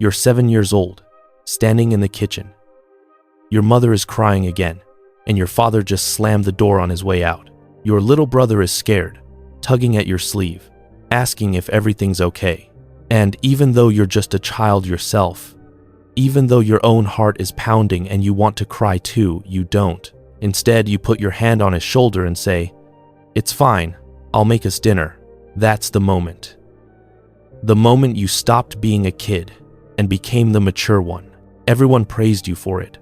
You're 7 years old, standing in the kitchen. Your mother is crying again, and your father just slammed the door on his way out. Your little brother is scared, tugging at your sleeve, asking if everything's okay. And even though you're just a child yourself, even though your own heart is pounding and you want to cry too, you don't. Instead, you put your hand on his shoulder and say, "It's fine, I'll make us dinner." That's the moment. The moment you stopped being a kid and became the mature one. Everyone praised you for it.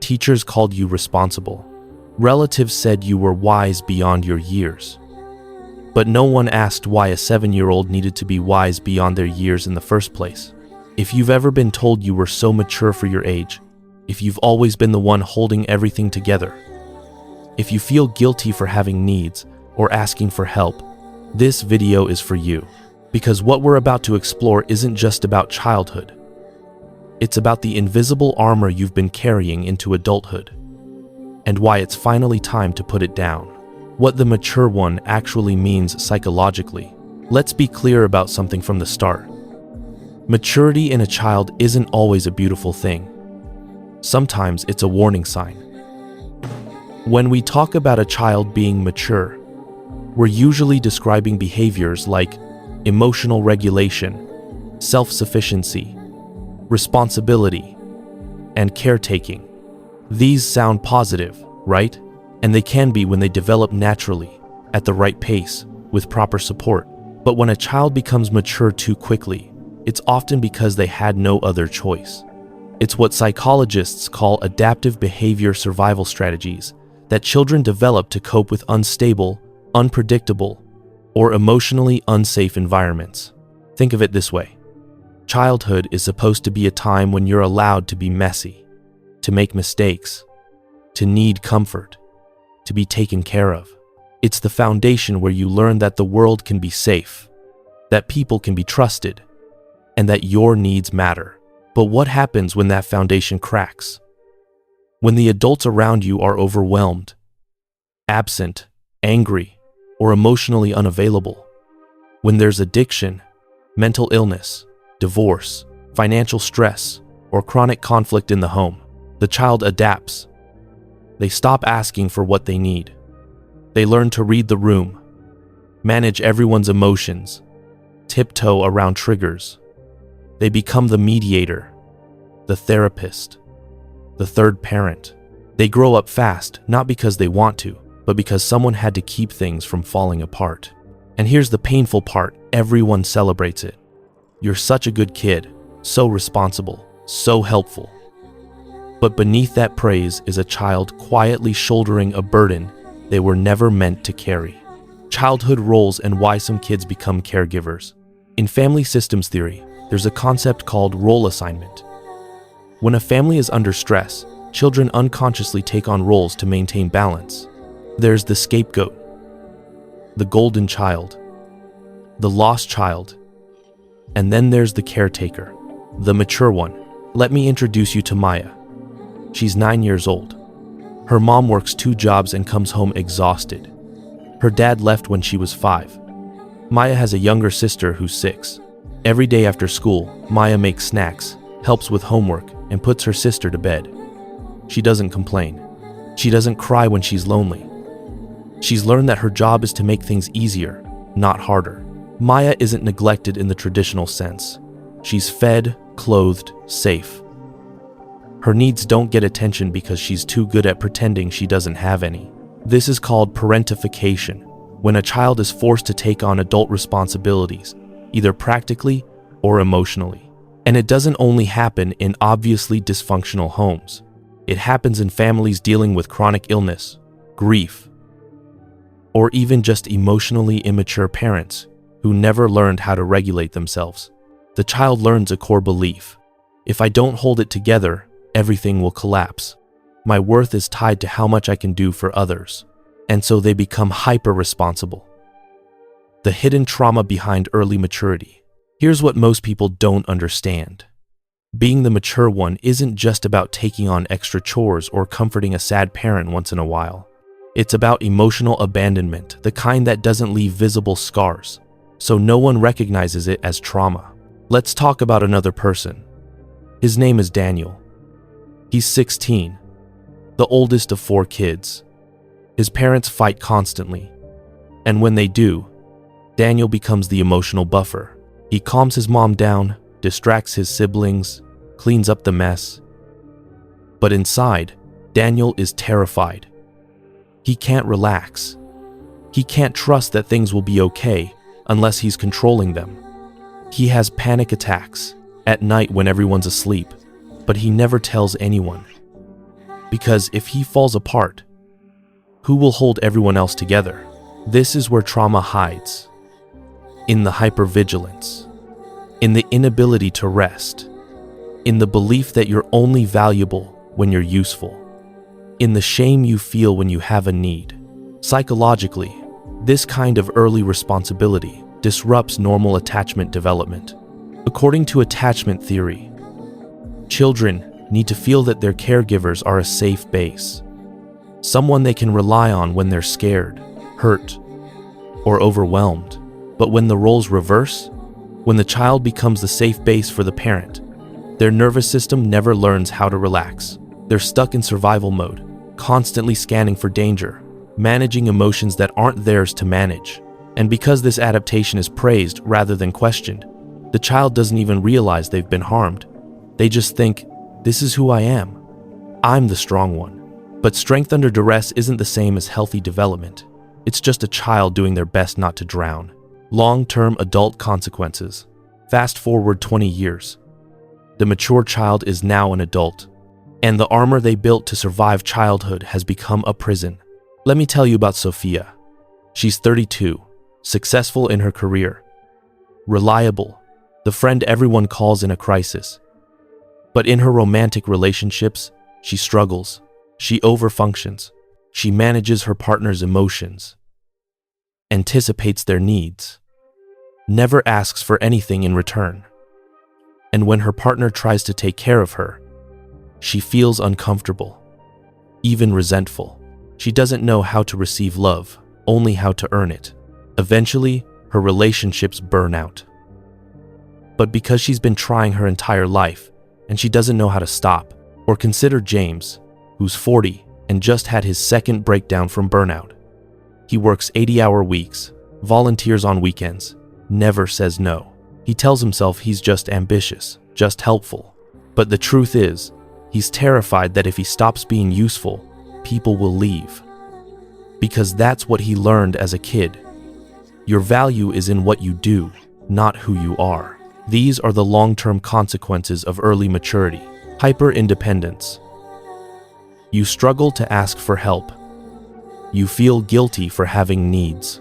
Teachers called you responsible. Relatives said you were wise beyond your years. But no one asked why a 7-year-old needed to be wise beyond their years in the first place. If you've ever been told you were so mature for your age, if you've always been the one holding everything together, if you feel guilty for having needs or asking for help, this video is for you. Because what we're about to explore isn't just about childhood. It's about the invisible armor you've been carrying into adulthood, and why it's finally time to put it down. What the mature one actually means psychologically. Let's be clear about something from the start. Maturity in a child isn't always a beautiful thing. Sometimes it's a warning sign. When we talk about a child being mature, we're usually describing behaviors like emotional regulation, self-sufficiency, responsibility, and caretaking. These sound positive, right? And they can be when they develop naturally, at the right pace, with proper support. But when a child becomes mature too quickly, it's often because they had no other choice. It's what psychologists call adaptive behavior survival strategies that children develop to cope with unstable, unpredictable, or emotionally unsafe environments. Think of it this way. Childhood is supposed to be a time when you're allowed to be messy, to make mistakes, to need comfort, to be taken care of. It's the foundation where you learn that the world can be safe, that people can be trusted, and that your needs matter. But what happens when that foundation cracks? When the adults around you are overwhelmed, absent, angry, or emotionally unavailable? When there's addiction, mental illness, divorce, financial stress, or chronic conflict in the home, the child adapts. They stop asking for what they need. They learn to read the room, manage everyone's emotions, tiptoe around triggers. They become the mediator, the therapist, the third parent. They grow up fast, not because they want to, but because someone had to keep things from falling apart. And here's the painful part, everyone celebrates it. You're such a good kid, so responsible, so helpful. But beneath that praise is a child quietly shouldering a burden they were never meant to carry. Childhood roles and why some kids become caregivers. In family systems theory, there's a concept called role assignment. When a family is under stress, children unconsciously take on roles to maintain balance. There's the scapegoat, the golden child, the lost child, and then there's the caretaker, the mature one. Let me introduce you to Maya. She's 9 years old. Her mom works 2 jobs and comes home exhausted. Her dad left when she was 5. Maya has a younger sister who's 6. Every day after school, Maya makes snacks, helps with homework, and puts her sister to bed. She doesn't complain. She doesn't cry when she's lonely. She's learned that her job is to make things easier, not harder. Maya isn't neglected in the traditional sense. She's fed, clothed, safe. Her needs don't get attention because she's too good at pretending she doesn't have any. This is called parentification, when a child is forced to take on adult responsibilities, either practically or emotionally. And it doesn't only happen in obviously dysfunctional homes. It happens in families dealing with chronic illness, grief, or even just emotionally immature parents who never learned how to regulate themselves. The child learns a core belief. If I don't hold it together, everything will collapse. My worth is tied to how much I can do for others. And so they become hyper-responsible. The hidden trauma behind early maturity. Here's what most people don't understand. Being the mature one isn't just about taking on extra chores or comforting a sad parent once in a while. It's about emotional abandonment, the kind that doesn't leave visible scars, so no one recognizes it as trauma. Let's talk about another person. His name is Daniel. He's 16, the oldest of 4 kids. His parents fight constantly, and when they do, Daniel becomes the emotional buffer. He calms his mom down, distracts his siblings, cleans up the mess. But inside, Daniel is terrified. He can't relax. He can't trust that things will be okay unless he's controlling them. He has panic attacks at night when everyone's asleep, but he never tells anyone. Because if he falls apart, who will hold everyone else together? This is where trauma hides. In the hypervigilance, in the inability to rest, in the belief that you're only valuable when you're useful, in the shame you feel when you have a need. Psychologically, this kind of early responsibility disrupts normal attachment development. According to attachment theory, children need to feel that their caregivers are a safe base, someone they can rely on when they're scared, hurt, or overwhelmed. But when the roles reverse, when the child becomes the safe base for the parent, their nervous system never learns how to relax. They're stuck in survival mode, constantly scanning for danger, managing emotions that aren't theirs to manage. And because this adaptation is praised rather than questioned, the child doesn't even realize they've been harmed. They just think, this is who I am. I'm the strong one. But strength under duress isn't the same as healthy development. It's just a child doing their best not to drown. Long-term adult consequences. Fast forward 20 years. The mature child is now an adult, and the armor they built to survive childhood has become a prison. Let me tell you about Sophia. She's 32, successful in her career, reliable, the friend everyone calls in a crisis. But in her romantic relationships, she struggles. She overfunctions. She manages her partner's emotions, anticipates their needs, never asks for anything in return. And when her partner tries to take care of her, she feels uncomfortable, even resentful. She doesn't know how to receive love, only how to earn it. Eventually, her relationships burn out. But because she's been trying her entire life, and she doesn't know how to stop. Or consider James, who's 40 and just had his second breakdown from burnout. He works 80-hour weeks, volunteers on weekends, never says no. He tells himself he's just ambitious, just helpful. But the truth is, he's terrified that if he stops being useful, people will leave. Because that's what he learned as a kid. Your value is in what you do, not who you are. These are the long-term consequences of early maturity. Hyper-independence. You struggle to ask for help. You feel guilty for having needs.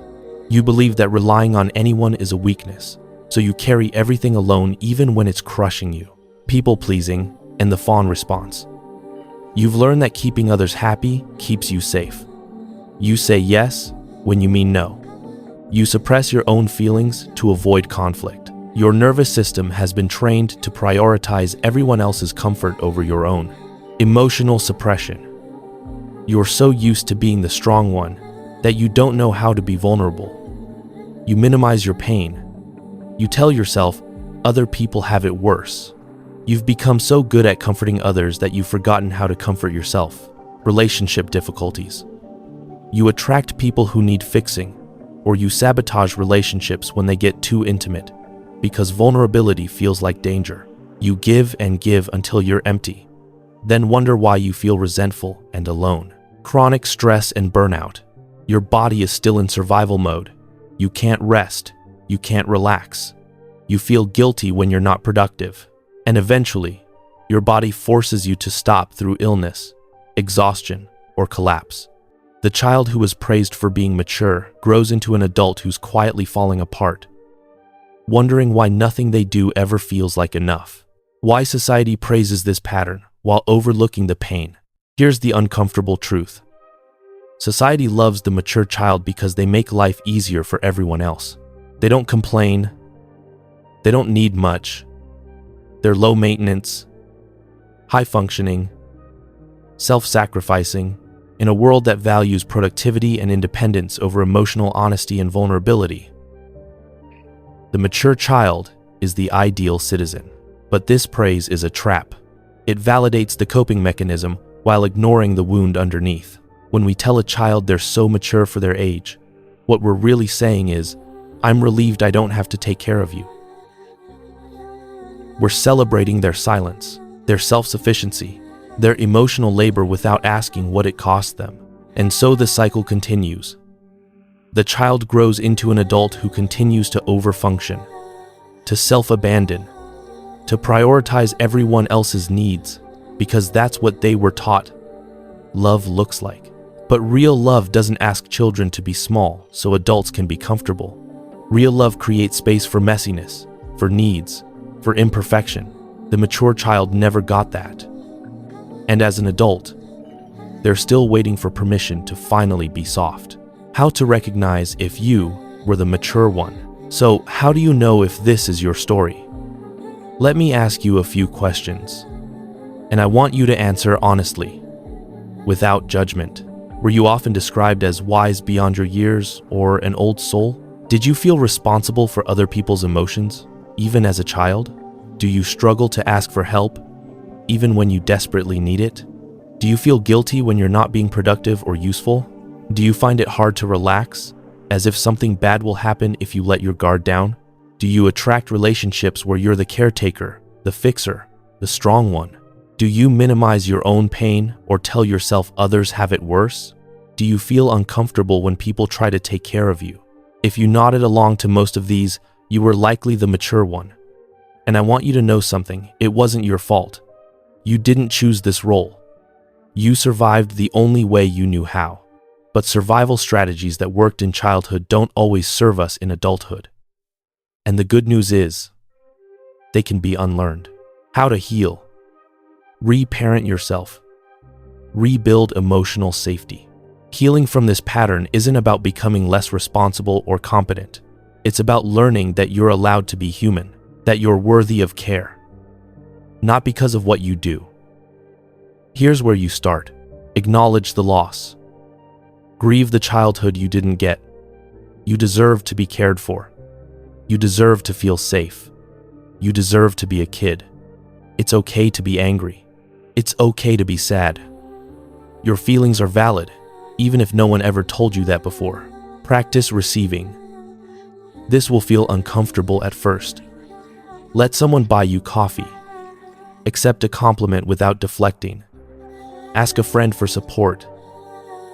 You believe that relying on anyone is a weakness, so you carry everything alone even when it's crushing you. People-pleasing and the fawn response. You've learned that keeping others happy keeps you safe. You say yes when you mean no. You suppress your own feelings to avoid conflict. Your nervous system has been trained to prioritize everyone else's comfort over your own. Emotional suppression. You're so used to being the strong one that you don't know how to be vulnerable. You minimize your pain. You tell yourself other people have it worse. You've become so good at comforting others that you've forgotten how to comfort yourself. Relationship difficulties. You attract people who need fixing, or you sabotage relationships when they get too intimate. Because vulnerability feels like danger. You give and give until you're empty, then wonder why you feel resentful and alone. Chronic stress and burnout. Your body is still in survival mode. You can't rest. You can't relax. You feel guilty when you're not productive. And eventually, your body forces you to stop through illness, exhaustion, or collapse. The child who was praised for being mature grows into an adult who's quietly falling apart, wondering why nothing they do ever feels like enough. Why society praises this pattern while overlooking the pain. Here's the uncomfortable truth. Society loves the mature child because they make life easier for everyone else. They don't complain. They don't need much. They're low maintenance, high functioning, self-sacrificing. In a world that values productivity and independence over emotional honesty and vulnerability, the mature child is the ideal citizen. But this praise is a trap. It validates the coping mechanism while ignoring the wound underneath. When we tell a child they're so mature for their age, what we're really saying is, "I'm relieved I don't have to take care of you." We're celebrating their silence, their self-sufficiency, their emotional labor without asking what it cost them. And so the cycle continues. The child grows into an adult who continues to overfunction, to self-abandon, to prioritize everyone else's needs, because that's what they were taught love looks like. But real love doesn't ask children to be small so adults can be comfortable. Real love creates space for messiness, for needs, for imperfection. The mature child never got that. And as an adult, they're still waiting for permission to finally be soft. How to recognize if you were the mature one. So, how do you know if this is your story? Let me ask you a few questions, and I want you to answer honestly, without judgment. Were you often described as wise beyond your years or an old soul? Did you feel responsible for other people's emotions, even as a child? Do you struggle to ask for help, even when you desperately need it? Do you feel guilty when you're not being productive or useful? Do you find it hard to relax, as if something bad will happen if you let your guard down? Do you attract relationships where you're the caretaker, the fixer, the strong one? Do you minimize your own pain or tell yourself others have it worse? Do you feel uncomfortable when people try to take care of you? If you nodded along to most of these, you were likely the mature one. And I want you to know something, it wasn't your fault. You didn't choose this role. You survived the only way you knew how. But survival strategies that worked in childhood don't always serve us in adulthood. And the good news is, they can be unlearned. How to heal. Reparent yourself. Rebuild emotional safety. Healing from this pattern isn't about becoming less responsible or competent. It's about learning that you're allowed to be human, that you're worthy of care. Not because of what you do. Here's where you start. Acknowledge the loss. Grieve the childhood you didn't get. You deserve to be cared for. You deserve to feel safe. You deserve to be a kid. It's okay to be angry. It's okay to be sad. Your feelings are valid, even if no one ever told you that before. Practice receiving. This will feel uncomfortable at first. Let someone buy you coffee. Accept a compliment without deflecting. Ask a friend for support,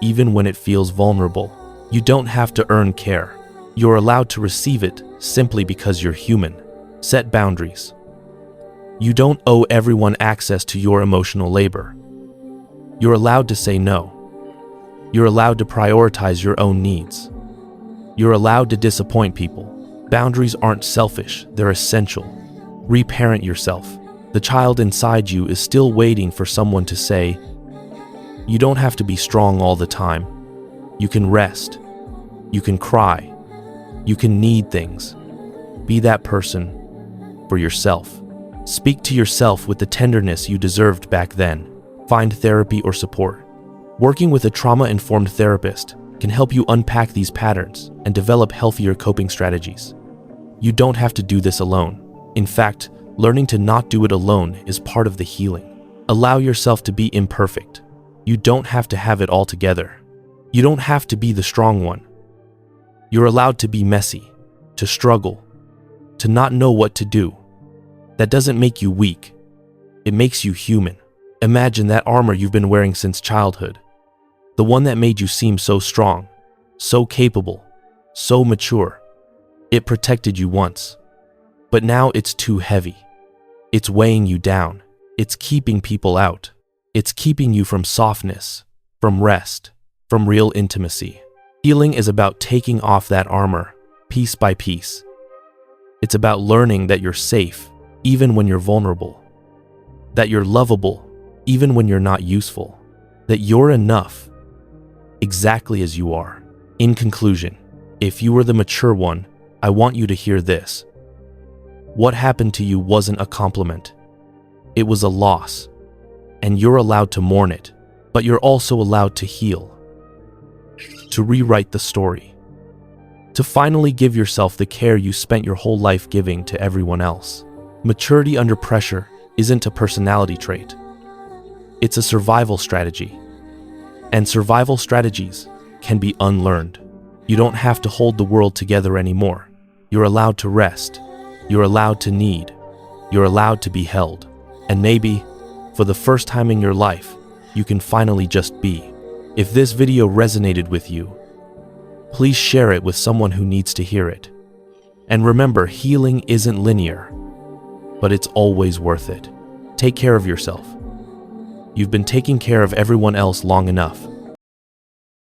even when it feels vulnerable. You don't have to earn care. You're allowed to receive it simply because you're human. Set boundaries. You don't owe everyone access to your emotional labor. You're allowed to say no. You're allowed to prioritize your own needs. You're allowed to disappoint people. Boundaries aren't selfish, they're essential. Reparent yourself. The child inside you is still waiting for someone to say, "You don't have to be strong all the time. You can rest. You can cry. You can need things. Be that person for yourself." Speak to yourself with the tenderness you deserved back then. Find therapy or support. Working with a trauma-informed therapist can help you unpack these patterns and develop healthier coping strategies. You don't have to do this alone. In fact, learning to not do it alone is part of the healing. Allow yourself to be imperfect. You don't have to have it all together. You don't have to be the strong one. You're allowed to be messy, to struggle, to not know what to do. That doesn't make you weak. It makes you human. Imagine that armor you've been wearing since childhood. The one that made you seem so strong, so capable, so mature. It protected you once. But now it's too heavy. It's weighing you down. It's keeping people out. It's keeping you from softness, from rest, from real intimacy. Healing is about taking off that armor, piece by piece. It's about learning that you're safe, even when you're vulnerable. That you're lovable, even when you're not useful. That you're enough, exactly as you are. In conclusion, if you were the mature one, I want you to hear this. What happened to you wasn't a compliment. It was a loss. And you're allowed to mourn it, but you're also allowed to heal. To rewrite the story. To finally give yourself the care you spent your whole life giving to everyone else. Maturity under pressure isn't a personality trait. It's a survival strategy. And survival strategies can be unlearned. You don't have to hold the world together anymore. You're allowed to rest. You're allowed to need. You're allowed to be held. And maybe, for the first time in your life, you can finally just be. If this video resonated with you, please share it with someone who needs to hear it. And remember, healing isn't linear, but it's always worth it. Take care of yourself. You've been taking care of everyone else long enough.